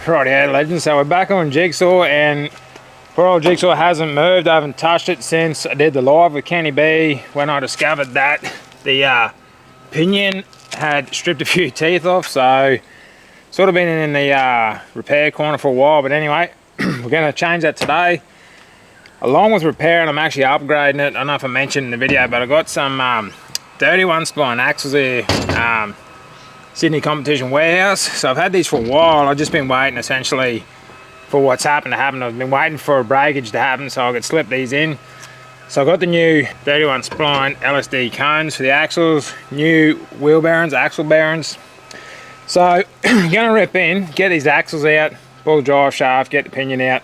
Rightio legends, so we're back on Jigsaw, and poor old Jigsaw hasn't moved. I haven't touched it since I did the live with Kenny B when I discovered that the pinion had stripped a few teeth off, so sort of been in the repair corner for a while. But anyway, we're going to change that today. Along with repairing, I'm actually upgrading it. I don't know if I mentioned in the video, but I got some 31 spline axles here, Sydney Competition Warehouse. So I've had these for a while. I've just been waiting essentially for what's happened to happen. I've been waiting for a breakage to happen so I could slip these in. So I got the new 31 spline LSD cones for the axles, new wheel bearings, axle bearings. So I'm gonna rip in, get these axles out, pull the drive shaft, get the pinion out.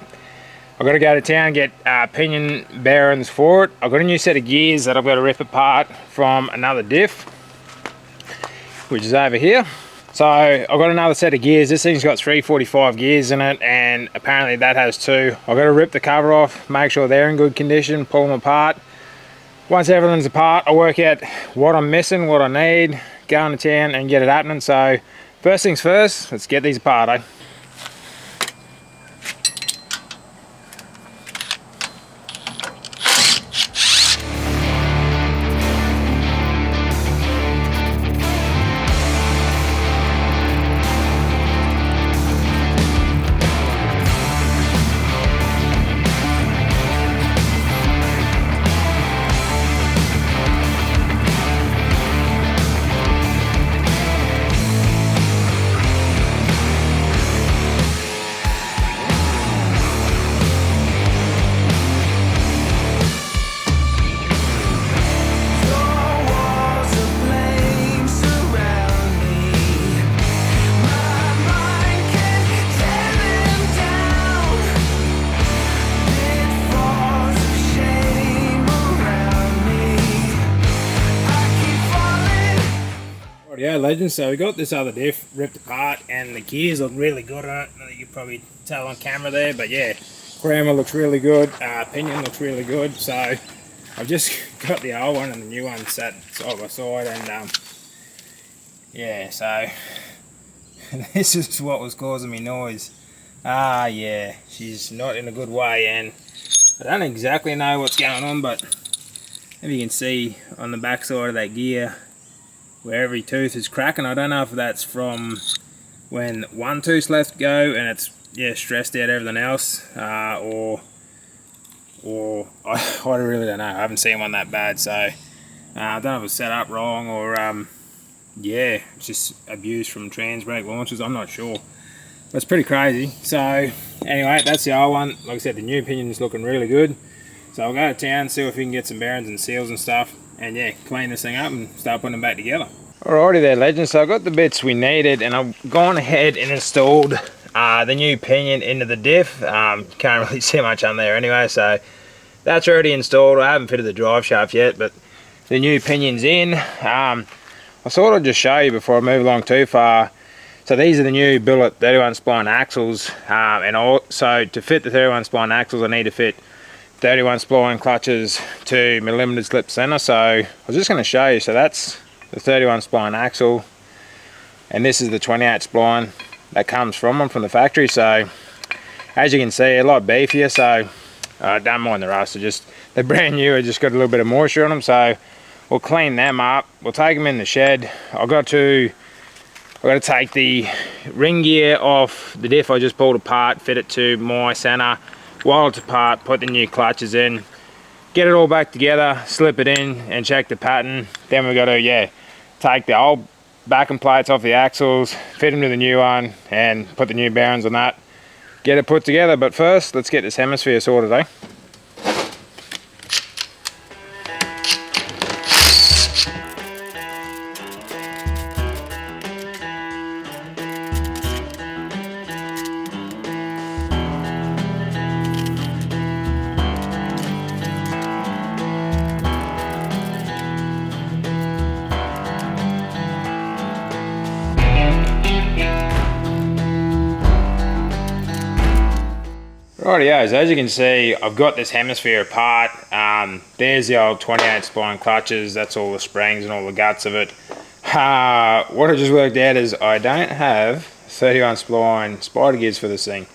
I've got to go to town and get pinion bearings for it. I've got a new set of gears that I've got to rip apart from another diff, which is over here. So I've got another set of gears. This thing's got 345 gears in it, and apparently that has two. I've got to rip the cover off, make sure they're in good condition, pull them apart. Once everything's apart, I work out what I'm missing, what I need, go into town and get it happening. So first things first, let's get these apart, eh? Yeah, legends. So we got this other diff ripped apart, and the gears look really good on it. You can probably tell on camera there, but yeah, Crammer looks really good, pinion looks really good. So I've just got the old one and the new one sat side by side, and yeah, so this is what was causing me noise. Yeah, she's not in a good way, and I don't exactly know what's going on, but if you can see on the back side of that gear where every tooth is cracking. I don't know if that's from when one tooth's left go and it's stressed out everything else, or I really don't know. I haven't seen one that bad, so I don't know if it's set up wrong or yeah, it's just abuse from trans brake launches. I'm not sure. But it's pretty crazy. So anyway, that's the old one. Like I said, the new pinion is looking really good. So I'll go to town, see if we can get some bearings and seals and stuff, and yeah, clean this thing up and start putting them back together. Alrighty there, legends. So I got the bits we needed, and I've gone ahead and installed the new pinion into the diff. Can't really see much on there anyway, so that's already installed. I haven't fitted the drive shaft yet, but the new pinion's in. I thought I'd just show you before I move along too far. So these are the new billet 31 spline axles, and also to fit the 31 spline axles, I need to fit 31 spline clutches to my limited slip center. So I was just going to show you. So that's the 31 spline axle, and this is the 28 spline that comes from them from the factory. So as you can see, a lot beefier, so don't mind the rust. They're brand new. I just got a little bit of moisture on them, so we'll clean them up. We'll take them in the shed. I've got to take the ring gear off the diff I just pulled apart, fit it to my center. While it's apart, put the new clutches in, get it all back together, slip it in and check the pattern. Then we've got to take the old backing plates off the axles, fit them to the new one, and put the new bearings on that, get it put together. But first, let's get this hemisphere sorted, eh? Rightio, as you can see, I've got this hemisphere apart. There's the old 28 spline clutches, that's all the springs and all the guts of it. What I just worked out is I don't have 31 spline spider gears for this thing,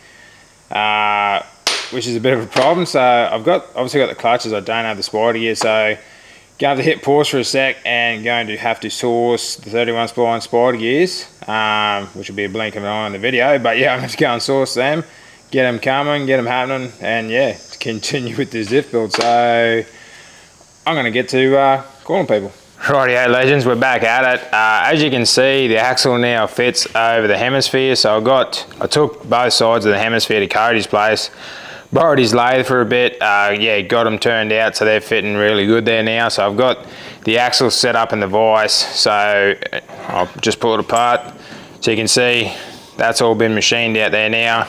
which is a bit of a problem. So I've obviously got the clutches, I don't have the spider gear, so going to hit pause for a sec and going to have to source the 31 spline spider gears, which will be a blink of an eye on the video, but yeah, I'm going to go and source them, get them coming, get them happening, and yeah, continue with this diff build. So I'm going to get to calling people. Rightio legends, we're back at it. As you can see, the axle now fits over the hemisphere, so I took both sides of the hemisphere to Cody's place, borrowed his lathe for a bit, yeah, got them turned out so they're fitting really good there now. So I've got the axle set up in the vise, so I'll just pull it apart. So you can see that's all been machined out there now.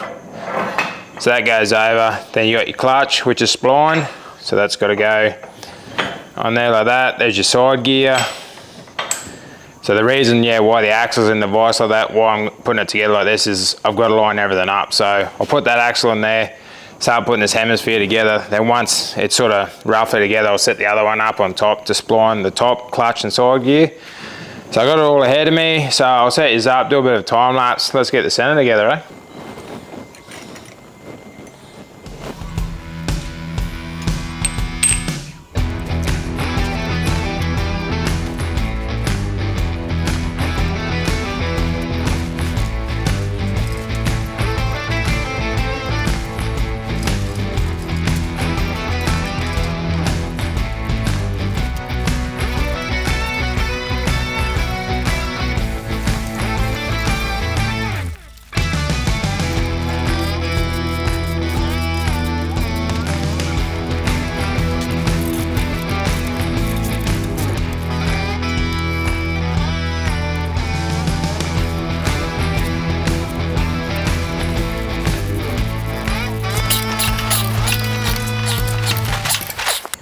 So that goes over. Then you got your clutch, which is spline, so that's got to go on there like that. There's your side gear. So the reason, yeah, why the axle's in the vise like that, why I'm putting it together like this, is I've got to line everything up. So I'll put that axle in there, start putting this hemisphere together. Then once it's sort of roughly together, I'll set the other one up on top to spline the top clutch and side gear. So I got it all ahead of me. So I'll set this up, do a bit of time lapse. Let's get the center together, eh?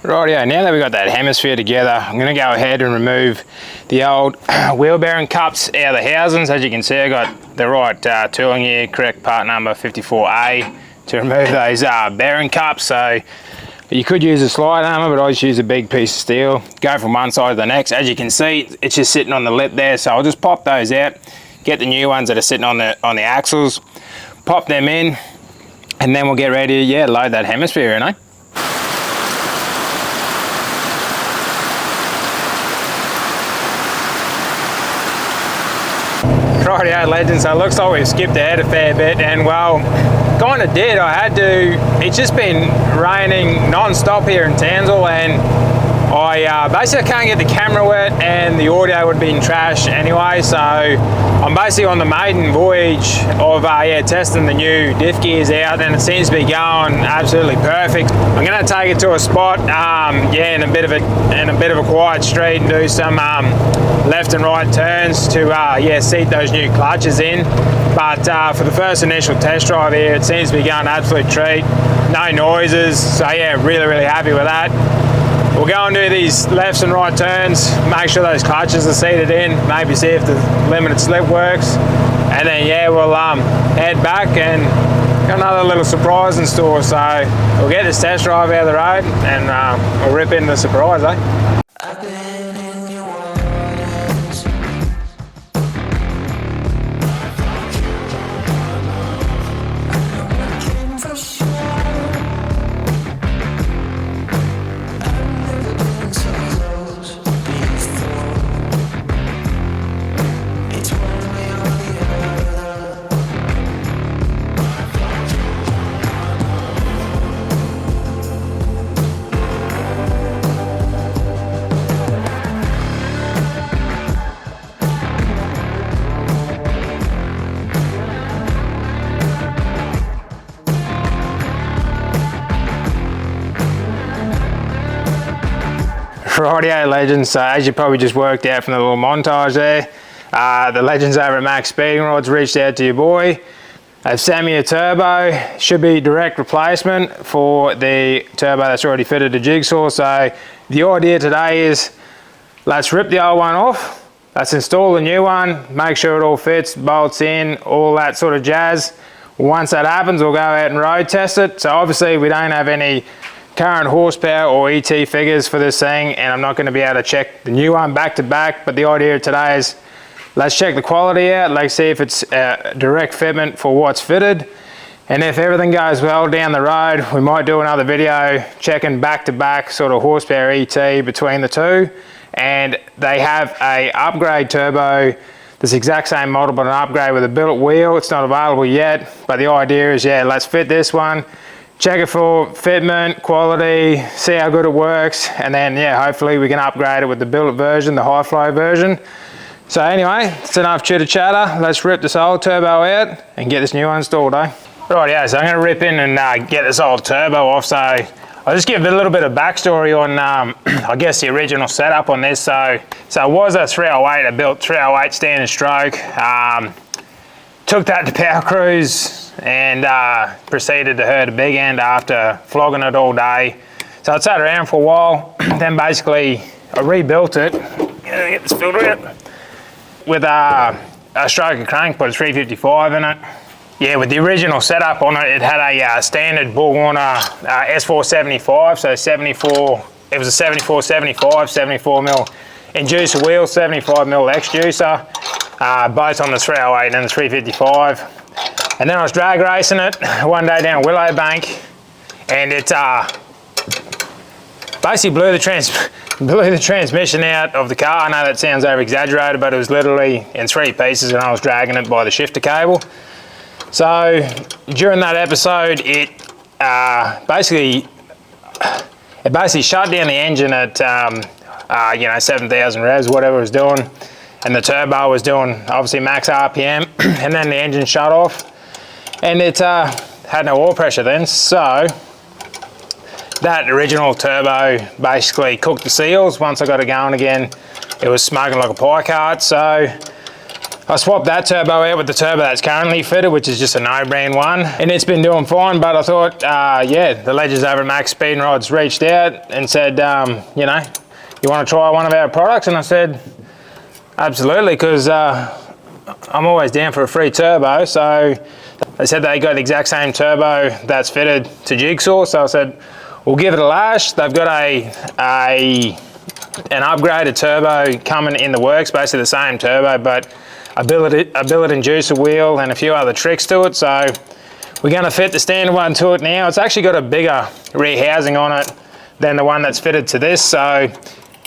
Rightio, now that we've got that hemisphere together, I'm going to go ahead and remove the old wheel bearing cups out of the housings. As you can see, I got the right tooling here, correct part number 54A, to remove those bearing cups. So you could use a slide hammer, but I just use a big piece of steel. Go from one side to the next. As you can see, it's just sitting on the lip there, so I'll just pop those out, get the new ones that are sitting on the axles, pop them in, and then we'll get ready to, yeah, load that hemisphere in, eh? Rightio legends, so it looks like we've skipped ahead a fair bit, and well, kind of did. I had to, it's just been raining non-stop here in Townsville, and I basically can't get the camera wet and the audio would be in trash anyway, so I'm basically on the maiden voyage of yeah, testing the new diff gears out, and it seems to be going absolutely perfect. I'm going to take it to a spot, yeah, in a bit of a quiet street, and do some left and right turns to yeah, seat those new clutches in. But for the first initial test drive here, it seems to be going absolute treat. No noises, so yeah, really happy with that. We'll go and do these lefts and right turns, make sure those clutches are seated in, maybe see if the limited slip works, and then yeah, we'll head back and got another little surprise in store. So we'll get this test drive out of the road and we'll rip into the surprise, eh? Rightio legends, so as you probably just worked out from the little montage there, the legends over at Maxpeedingrods reached out to your boy. They've sent me a turbo, should be direct replacement for the turbo that's already fitted to Jigsaw. So the idea today is, let's rip the old one off, let's install the new one, make sure it all fits, bolts in, all that sort of jazz. Once that happens, we'll go out and road test it. So obviously we don't have any current horsepower or ET figures for this thing, and I'm not going to be able to check the new one back to back, but the idea today is let's check the quality out. Let's see if it's a direct fitment for what's fitted. And if everything goes well down the road, we might do another video checking back-to-back sort of horsepower ET between the two. And they have a upgrade turbo, this exact same model, but an upgrade with a billet wheel. It's not available yet, but the idea is, yeah, let's fit this one, check it for fitment, quality, see how good it works, and then, yeah, hopefully we can upgrade it with the billet version, the high flow version. So anyway, it's enough chitter chatter. Let's rip this old turbo out and get this new one installed, eh? Right, yeah, so I'm gonna rip in and get this old turbo off. So I'll just give a little bit of backstory on, I guess, the original setup on this. So it was a 308, a built 308 standard stroke. Took that to Power Cruise and proceeded to hurt a big end after flogging it all day. So it sat around for a while. Then basically I rebuilt it. Get this filter out. With a stroke and crank, put a 355 in it. Yeah, with the original setup on it, it had a standard Borgwarner S475, so 74, it was a 74-75, 74 mil inducer wheel, 75 mil X juicer, both on the 308 and the 355. And then I was drag racing it one day down Willowbank, and it basically blew the transmission out of the car. I know that sounds over exaggerated, but it was literally in 3 pieces and I was dragging it by the shifter cable. So during that episode, it basically shut down the engine at you know, 7,000 revs, whatever it was doing, and the turbo was doing obviously max RPM, and then the engine shut off, and it had no oil pressure then. So that original turbo basically cooked the seals. Once I got it going again, it was smoking like a pie cart. So I swapped that turbo out with the turbo that's currently fitted, which is just a no-brand one, and it's been doing fine. But I thought, yeah, the legends over at Maxpeedingrods reached out and said, you know, you want to try one of our products? And I said, absolutely, because I'm always down for a free turbo. So they said they got the exact same turbo that's fitted to Jigsaw. So I said, we'll give it a lash. They've got an upgraded turbo coming in the works, basically the same turbo, but a billet inducer wheel and a few other tricks to it. So we're going to fit the standard one to it now. It's actually got a bigger rear housing on it than the one that's fitted to this, so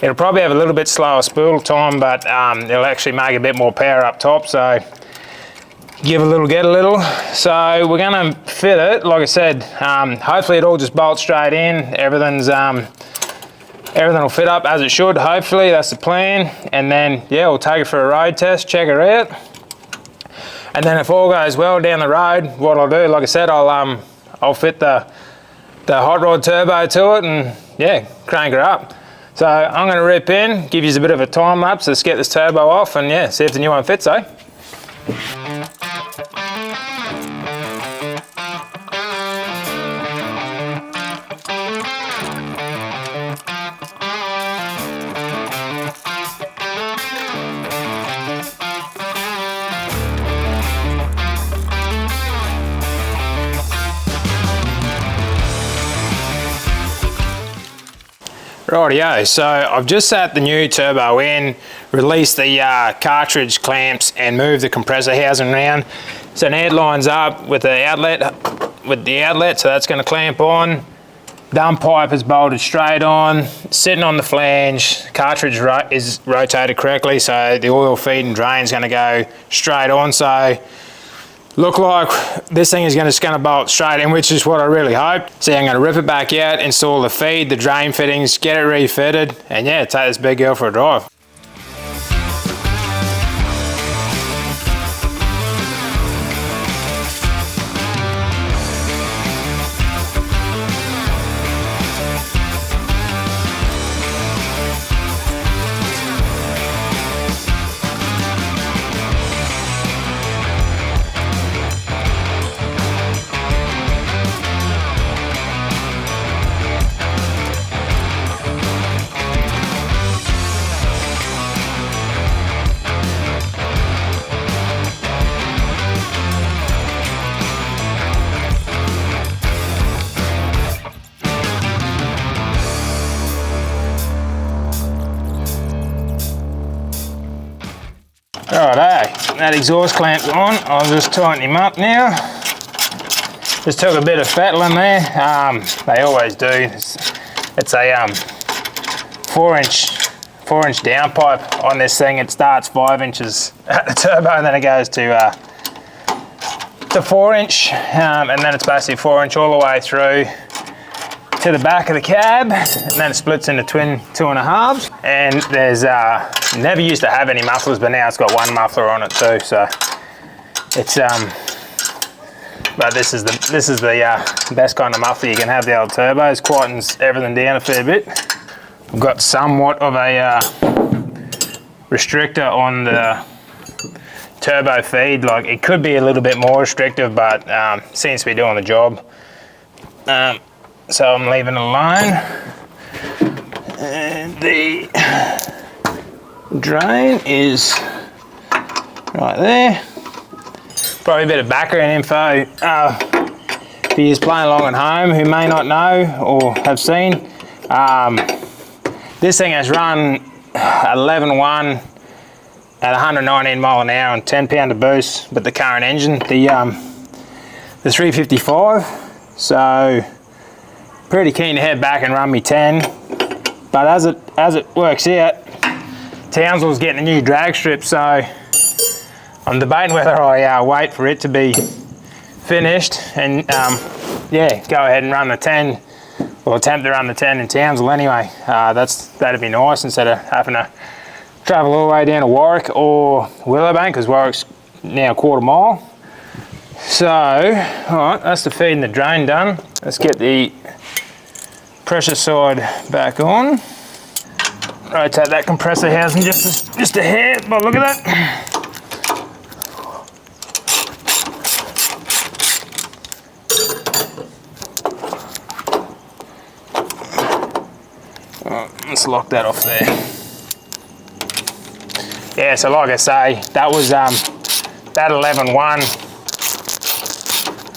it'll probably have a little bit slower spool time, but it'll actually make a bit more power up top. So give a little, get a little. So we're going to fit it, like I said, hopefully it all just bolts straight in. Everything will fit up as it should, hopefully. That's the plan. And then, yeah, we'll take it for a road test, check her out. And then if all goes well down the road, what I'll do, like I said, I'll fit the hot rod turbo to it and, yeah, crank her up. So I'm going to rip in, give you a bit of a time lapse. Let's get this turbo off and, yeah, see if the new one fits, eh? Rightio, so I've just sat the new turbo in, released the cartridge clamps and moved the compressor housing around. So now it lines up with the outlet, so that's going to clamp on. Dump pipe is bolted straight on, sitting on the flange. Cartridge is rotated correctly, so the oil feed and drain is going to go straight on. So look like this thing is just going to bolt straight in, which is what I really hope. So I'm going to rip it back out, install the feed, the drain fittings, get it refitted, and yeah, take this big girl for a drive. that exhaust clamp on, I'll just tighten him up now. Just took a bit of fettling there. They always do. It's a 4-inch downpipe on this thing. It starts 5 inches at the turbo, and then it goes to 4-inch, and then it's basically 4-inch all the way through to the back of the cab, and then it splits into twin 2.5s. And there's never used to have any mufflers, but now it's got one muffler on it too. So it's but this is the best kind of muffler you can have. The old turbos quietens everything down a fair bit. I've got somewhat of a restrictor on the turbo feed. Like, it could be a little bit more restrictive, but seems to be doing the job. So I'm leaving it alone. And the drain is right there. Probably a bit of background info for you playing along at home who may not know or have seen. This thing has run 11.1 at 119 mile an hour and 10 pound of boost, but the current engine, the 355. So pretty keen to head back and run me 10. But as it works out, Townsville's getting a new drag strip, so I'm debating whether I wait for it to be finished and yeah, go ahead and run the 10, or attempt to run the 10 in Townsville anyway. That'd be nice instead of having to travel all the way down to Warwick or Willowbank, because Warwick's now a quarter mile. So, alright, that's the feed and the drain done. Let's get the pressure side back on. Rotate that compressor housing just a hair, but look at that. Let's lock that off there. Yeah, so like I say, that was that 11.1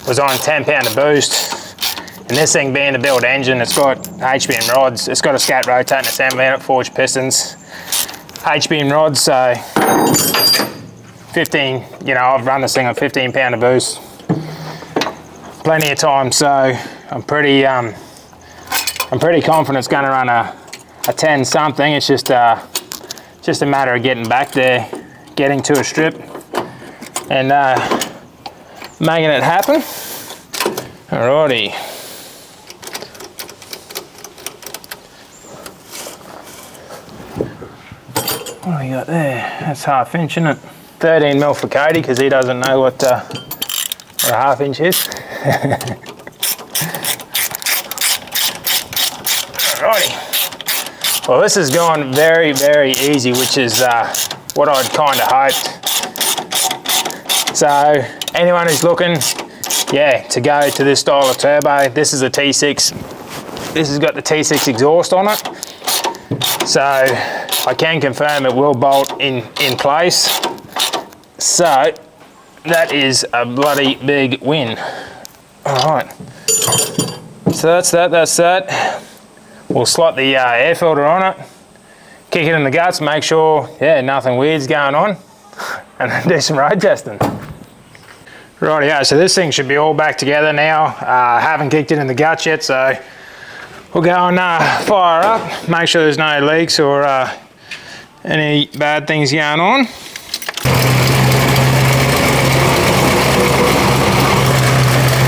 was on 10 pound of boost, and this thing being a built engine, it's got HBM rods, it's got a scat rotating assembly in it, forged pistons, HBM rods, so 15, you know, I've run this thing on 15 pound of boost plenty of time, so I'm pretty confident it's going to run a 10 something. It's just a matter of getting back there, getting to a strip, and making it happen. Alrighty. What do we got there? That's 1/2 inch, isn't it? 13 mil for Cody, because he doesn't know what a 1/2 inch is. Alrighty. Well, this has gone very, very easy, which is what I'd kind of hoped. So anyone who's looking, yeah, to go to this style of turbo, this is a T6. This has got the T6 exhaust on it. So I can confirm it will bolt in place. So that is a bloody big win. All right. So that's that. We'll slot the air filter on it, kick it in the guts, make sure, yeah, nothing weird's going on, and then do some road testing. Rightio, so this thing should be all back together now. Haven't kicked it in the guts yet, so we'll go and fire up, make sure there's no leaks or any bad things going on.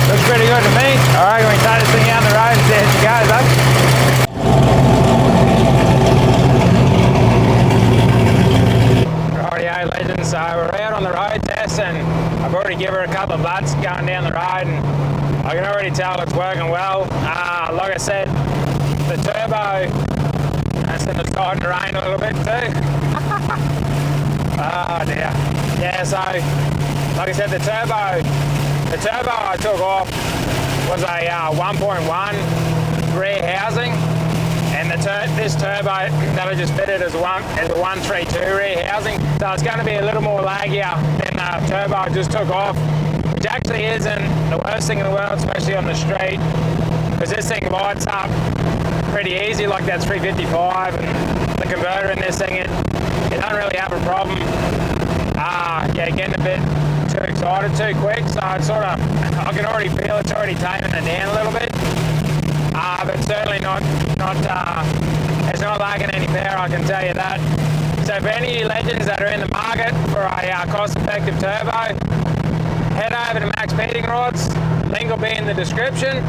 Looks pretty good to me. All right, we can take this thing out on the road and see how it goes, eh? Legends, so we're out on the road test, and I've already given her a couple of butts going down the road, and I can already tell it's working well. Like I said, the turbo, that's in the starting to rain a little bit too. Oh dear. Yeah, so like I said, the turbo I took off was a 1.1 rear housing. And this turbo that I just fitted is a 132 rear housing, so it's going to be a little more laggier than the turbo I just took off, which actually isn't the worst thing in the world, especially on the street, because this thing lights up pretty easy, like that 355, and the converter in this thing, it doesn't really have a problem. yeah, getting a bit too excited too quick, so it's sort of, I can already feel it's already taming it down a little bit, but certainly not it's not lacking any power, I can tell you that. So for any of you legends that are in the market for a cost-effective turbo, head over to Maxpeedingrods, link will be in the description.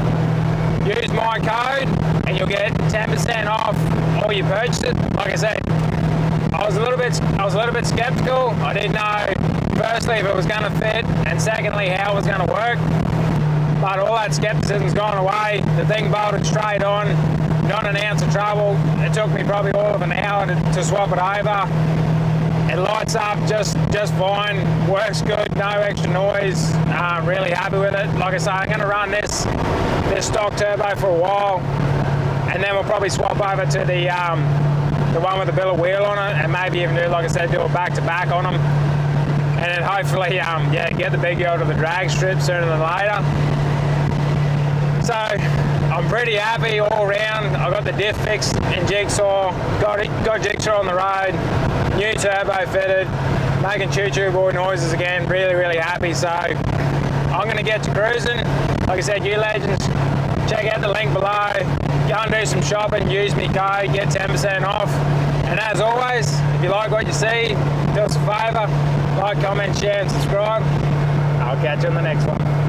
Use my code and you'll get 10% off all your purchases. Like I said, I was a little bit skeptical. I didn't know, firstly, if it was going to fit, and secondly, how it was going to work. But all that skepticism's gone away. The thing bolted straight on, not an ounce of trouble. It took me probably all of an hour to swap it over. It lights up just fine, works good, no extra noise. Really happy with it. Like I say, I'm going to run this stock turbo for a while, and then we'll probably swap over to the one with the billet wheel on it, and maybe even do, like I said, do a back-to-back on them, and then hopefully, yeah, get the big girl to the drag strip sooner than later. So I'm pretty happy all round. I got the diff fixed in Jigsaw, got Jigsaw on the road, new turbo fitted, making choo-choo boy noises again. Really happy. So I'm going to get to cruising. Like I said, you legends, check out the link below. Go and do some shopping, use me code, get 10% off. And as always, if you like what you see, do us a favour, like, comment, share and subscribe. I'll catch you in the next one.